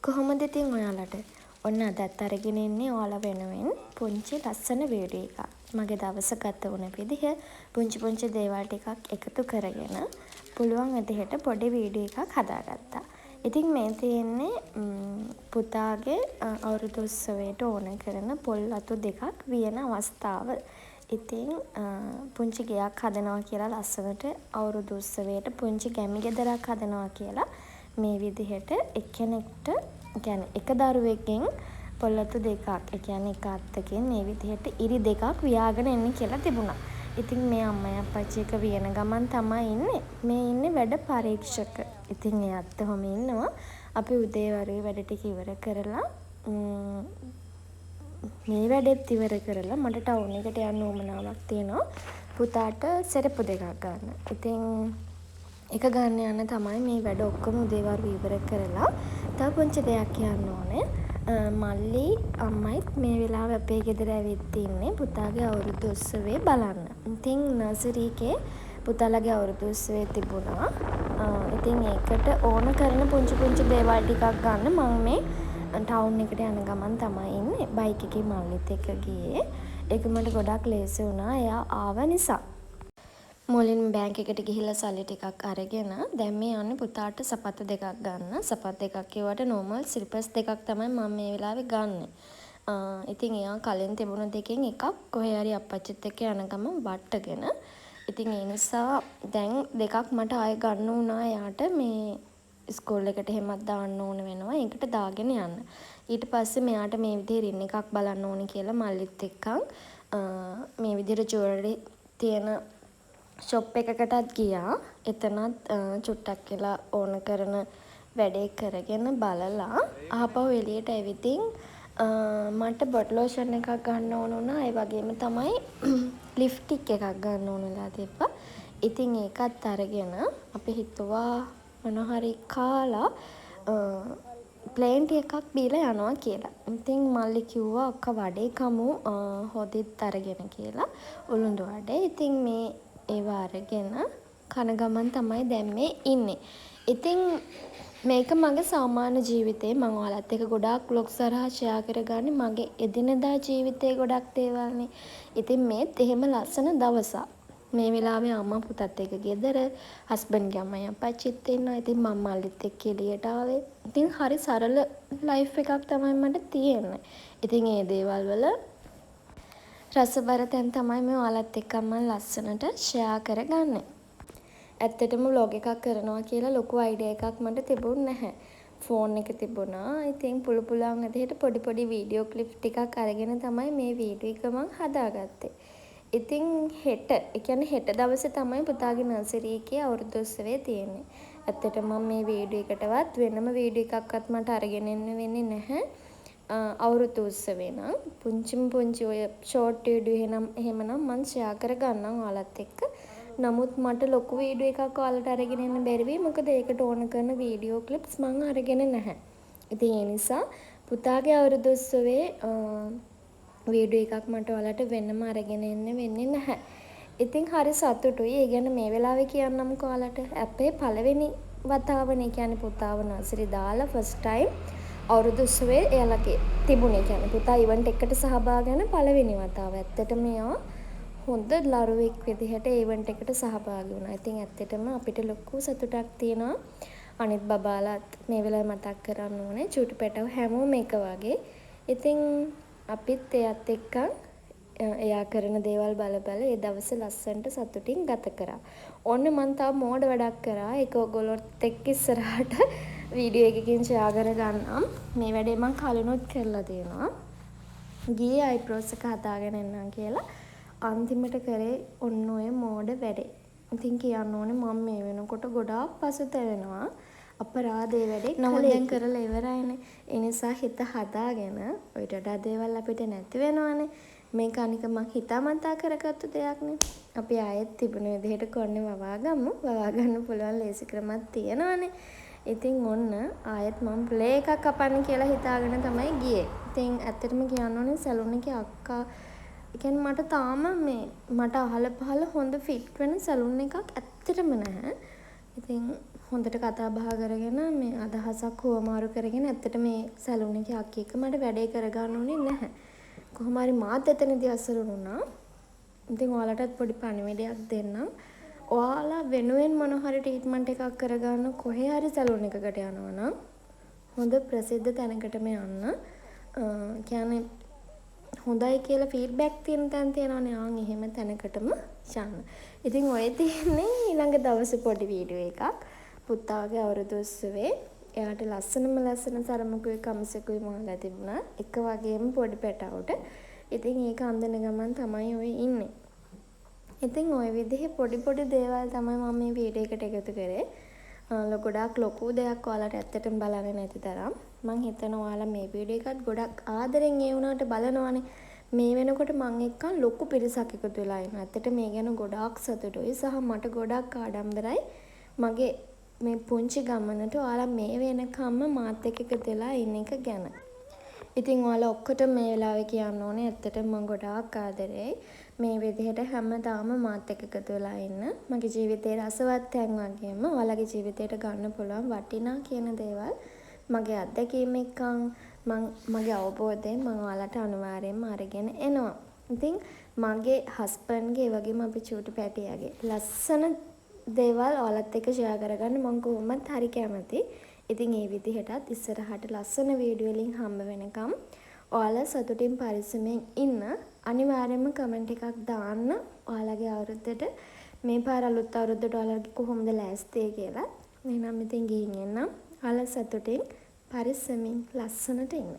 කොහොමද ඉතින් ඔයාලට? ඔන්න අදත් අරගෙන ඉන්නේ ඔයාලා වෙනුවෙන් පුංචි ලස්සන වීඩියෝ එකක්. මගේ දවස ගත වුණ විදිහ පුංචි දේවල් ටිකක් එකතු කරගෙන පුළුවන් විදිහට පොඩි වීඩියෝ එකක් හදාගත්තා. ඉතින් මේ තියෙන්නේ පුතාගේ අවුරුදු උත්සවයට ඕන කරන පොල් අතු දෙකක් වියන අවස්ථාව. ඉතින් පුංචි ගෙයක් හදනවා කියලා ලස්සනට අවුරුදු උත්සවයට පුංචි ගැමි ගෙදරක් හදනවා කියලා මේ විදිහට එක්කෙනෙක්ට කියන්නේ එක දරුවෙක්ගෙන් පොල් අතු දෙකක් ඒ කියන්නේ එක අත්තකින් මේ විදිහට ඉරි දෙකක් වියාගෙන එන්න කියලා තිබුණා. ඉතින් මේ අම්මයි අප්පච්චි එක වියන ගමන් තමයි ඉන්නේ. මේ ඉන්නේ වැඩ පරීක්ෂක. ඉතින් ඒ අත්ත ඔහොම ඉන්නවා. අපි උදේ වරුවේ වැඩ ටික ඉවර කරලා මේ වැඩෙත් ඉවර කරලා මට ටවුන් එකට යන්න උවමනාවක් තියෙනවා. පුතාට සෙරෙප්පු දෙකක් ගන්න. ඉතින් එක ගන්න යන්න තමයි මේ වැඩ ඔක්කොම උදේ වරුවේ ඉවර කරලා තව පුංචි දෙයක් කියන්න ඕනේ. මල්ලි අම්මයිත් මේ වෙලාවේ අපේ ගෙදර ඇවිත් ඉන්නේ පුතාගේ අවුරුදු උත්සවය බලන්න. ඉතින් නර්සරි එකේ පුතාලගේ අවුරුදු උත්සවය තිබුණා. ඉතින් ඒකට ඕන කරන පුංචි දේවල් ටිකක් ගන්න මම මේ ටවුන් එකට යන ගමන් තමයි ඉන්නේ. බයික් එකේ මල්ලිත් එක්ක ගියේ. ඒක මට ගොඩක් ලේසි වුණා. එයා ආව නිසා. මුලින්ම බැංක් එකට ගිහිල්ලා සල්ලි ටිකක් අරගෙන දැන් මේ යන්නේ පුතාට සපත්තු දෙකක් ගන්න. සපත්තු දෙකක් කියවට නෝමල් සිල්පස් දෙකක් තමයි මම මේ වෙලාවේ ගන්නෙ. ඉතින් එයා කලින් තිබුණ දෙකෙන් එකක් කොහේ හරි අප්පච්චිත් එක්ක යන ගමන් වට්ටගෙන. ඉතින් ඒ නිසා දැන් දෙකක් මට ආයෙ ගන්න වුණා එයාට මේ ස්කූල් එකට එහෙමත් දාන්න ඕන වෙනවා. ඒකට දාගෙන යන්න. ඊට පස්සේ මෙයාට මේ විදිහේ රින් එකක් බලන්න ඕනේ කියලා මල්ලිත් එක්කන් මේ විදිහට ජුවලරි තියෙන ෂොප් එකකටත් ගියා. එතනත් චුට්ටක් කියලා ඕන කරන වැඩේ කරගෙන බලලා ආපහු එළියට ඇවිදින් මට බොටල් ලෝෂන් එකක් ගන්න ඕන වුණා. ඒ වගේම තමයි ලිප්ස්ටික් එකක් ගන්න ඕන වෙලා තිබ්බා. ඉතින් ඒකත් අරගෙන අපි හිතුවා මොනහරි කාලා ප්ලේන් ටී එකක් බීලා යනවා කියලා. ඉතින් මල්ලි කිව්වා අක්කා වඩේ කමු හොදිත් අරගෙන කියලා. උළුඳු වඩේ. ඉතින් මේ ඒවා අරගෙන කන ගමන් තමයි දැන් මේ ඉන්නේ. ඉතින් මේක මගේ සාමාන්‍ය ජීවිතේ මම ඔයාලත් එක්ක ගොඩාක් vlogs හරහා ෂෙයා කරගන්නේ මගේ එදිනෙදා ජීවිතේ ගොඩක් දේවල්නේ. ඉතින් මේත් එහෙම ලස්සන දවසක්. මේ වෙලාවේ අම්මා පුතත් එක්ක ගෙදර හස්බන්ඩ්ගේ අම්මයි අප්පච්චිත් ඉන්නවා. ඉතින් මම මල්ලිත් එක්ක එළියට ආවේ. ඉතින් හරි සරල ලයිෆ් එකක් තමයි මට තියෙන්නේ. ඉතින් ඒ දේවල් වල රසබර තැන් තමයි මේ ඔයාලත් එක්ක මම ලස්සනට ෂෙයා කරගන්නේ. ඇත්තටම vlog එකක් කරනවා කියලා ලොකු අයිඩියා එකක් මට තිබුණ නැහැ. ෆෝන් එක තිබුණා. ඉතින් පුළුවන් විදිහට පොඩි වීඩියෝ ක්ලිප්ස් ටිකක් අරගෙන තමයි මේ වීඩියෝ එක මම හදාගත්තේ. ඉතින් හෙට, ඒ කියන්නේ හෙට දවසේ තමයි පුතාගේ නර්සරි එකේ අවුරුදු උත්සවය තියෙන්නේ. ඇත්තටම මම මේ වීඩියෝ එකටවත් වෙනම වීඩියෝ එකක්වත් මට අරගෙන එන්න වෙන්නේ නැහැ. අවුරුදු උත්සවේ නම් පුංචි ඔය ෂෝට් වීඩියෝ එහෙමනම් මම ෂෙයා කරගන්නම් ඔයාලත් එක්ක. නමුත් මට ලොකු වීඩියෝ එකක් ඔයාලට අරගෙන එන්න බැරි වෙයි. මොකද ඒකට ඕන කරන වීඩියෝ ක්ලිප්ස් මම අරගෙන නැහැ. ඉතින් ඒ නිසා පුතාගේ අවුරුදු උත්සවේ වීඩියෝ එකක් මට ඔයාලට වෙනම අරගෙන එන්න වෙන්නේ නැහැ. ඉතින් හරි සතුටුයි. ඒ ගැන මේ වෙලාවේ කියන්නම්කෝ ඔයාලට. අපේ පළවෙනි වතාවනේ කියන්නේ පුතාව නර්සරි දාලා ෆස්ට් ටයිම් අවුරුදු උත්සවේ එයාලගේ තිබුණේ. කියන්නේ පුතා ඉවෙන්ට් එකට සහභාගී වෙන පළවෙනි වතාව. ඇත්තටම එයා හොඳ දරුවෙක් විදිහට ඉවෙන්ට් එකට සහභාගී වුණා. ඉතින් ඇත්තටම අපිට ලොකු සතුටක් තියෙනවා. අනිත් බබාලාත් මේ වෙලාවේ මතක් කරන්න ඕනේ. චූටි පැටව හැමෝම එක වගේ. ඉතින් අපිත් එයත් එක්ක එයා කරන දේවල් බල ඒ දවස් ලස්සනට සතුටින් ගත කරා. ඔන්න මම තව මෝඩ වැඩක් කරා. ඒක ඔයගොල්ලොත් එක්ක ඉස්සරහට වීඩියෝ එකකින් ෂෙයා කරගන්නම්. මේ වැඩේ මම කලිනුත් කරලා තියෙනවා. ගියේ අයිබ්‍රෝස් එක හදාගෙන එන්නම් කියලා. අන්තිමට කරේ ඔන්න ඔය මෝඩ වැඩේ. ඉතින් කියන්න ඕනේ මම මේ වෙනකොට ගොඩාක් පසුතැවෙනවා. අපරාධේ වැඩේ කලින් කරලා ඉවරයිනේ. ඒ නිසා හිත හදාගෙන ඔය වඩා දේවල් අපිට නැති වෙනවනේ. මේක අනික මං හිතාමතා කරගත්තු දෙයක්නේ. අපි ආයෙත් තිබුණ විදිහට කොන්නේ වවා ගමු. වවා ගන්න පුළුවන් ලේසි ක්‍රමයක් තියෙනවනේ. ඉතින් ඔන්න ආයෙත් මම ප්ලේ එකක් කපන්න කියලා හිතාගෙන තමයි ගියේ. ඉතින් ඇත්තටම කියන්න ඕනේ සැලුන් එකේ අක්කා කියන්නේ මට තාම මට අහල පහල හොඳ ෆිට වෙන සැලුන් එකක් ඇත්තටම නැහැ. ඉතින් හොඳට කතා බහ කරගෙන මේ අදහසක් හුවමාරු කරගෙන ඇත්තට මේ සැලුන් එකේ අක්කි එක්ක මට වැඩේ කරගන්න ඕනේ නැහැ. කොහොම හරි මාත් එතනදී අසරණ වුණා. ඉතින් ඔයාලටත් පොඩි පණිවිඩයක් දෙන්නම්. ඔයාලා වෙනුවෙන් මොන හරි ට්‍රීට්මන්ට් එකක් කරගන්න කොහේ හරි සැලුන් එකකට යනවා නම් හොඳ ප්‍රසිද්ධ තැනකටම යන්න. කියන්නේ හොඳයි කියලා ෆීඩ්බැක් තියෙන තැන තියෙනවනේ ආන් එහෙම තැනකටම යන්න. ඉතින් ඔය තියෙන්නේ ඊළඟ දවසේ පොඩි වීඩියෝ එකක්. පුතාගේ අවුරුදු උත්සවේ එයාට ලස්සන සරමකුයි කමිසකුයි මාලා තිබුණා. එක වගේම පොඩි පැටවුට. ඉතින් ඒක අඳින ගමන් තමයි ඔය ඉන්නේ. ඉතින් ওই විදිහේ පොඩි දේවල් තමයි මම මේ වීඩියෝ එකට එකතු කරේ. ගොඩාක් ලොකු දෙයක් ඔයාලට ඇත්තටම බලන්න නැති තරම්. මං හිතනවා ඔයාලා මේ වීඩියෝ එකත් ගොඩක් ආදරෙන් ඒ වුණාට බලනවානේ. මේ වෙනකොට මං එක්ක ලොකු පිරිසක් එකතු වෙලා ඉන්නවා. ඇත්තට මේ ගැන ගොඩාක් සතුටුයි සහ මට ගොඩක් ආඩම්බරයි. මගේ මේ පුංචි ගමනට ඔයාලා මේ වෙනකම්ම මාත් එක්ක එකතු වෙලා ඉන්න එක ගැන. ඉතින් ඔයාලා ඔක්කොටම මේ වෙලාවේ කියන්න ඕනේ ඇත්තටම මම ගොඩාක් ආදරෙයි. මේ විදිහට හැමදාම මාත් එක්ක එකතු වෙලා ඉන්න. මගේ ජීවිතේ රසවත් තැන් වගේම ඔයාලගේ ජීවිතේට ගන්න පුළුවන් වටිනා කියන දේවල් මගේ අත්දැකීම් එක්කන් මගේ අවබෝධයෙන් මම ඔයාලට අනිවාර්යයෙන්ම අරගෙන එනවා. ඉතින් මගේ හස්බන්ඩ්ගේ වගේම අපි චූටි පැටියාගේ ලස්සන දේවල් ඔයාලත් එක්ක ෂෙයා කරගන්න මම කොහොමත් හරි කැමතියි. ඉතින් මේ විදිහටත් ඉස්සරහට ලස්සන වීඩියෝ වලින් හම්බ වෙනකම් ඔයාලා සතුටින් පරිස්සමෙන් ඉන්න. අනිවාර්යයෙන්ම කමෙන්ට් එකක් දාන්න ඔයාලගේ අවුරුද්දට මේ පාර අලුත් අවුරුද්දට ඔයාලගේ කොහොමද ලෑස්තිය කියලා. එහෙනම් ඉතින් ගිහින් එන්නම්. ඔයාලා සතුටින් පරිස්සමින් ලස්සනට ඉන්න.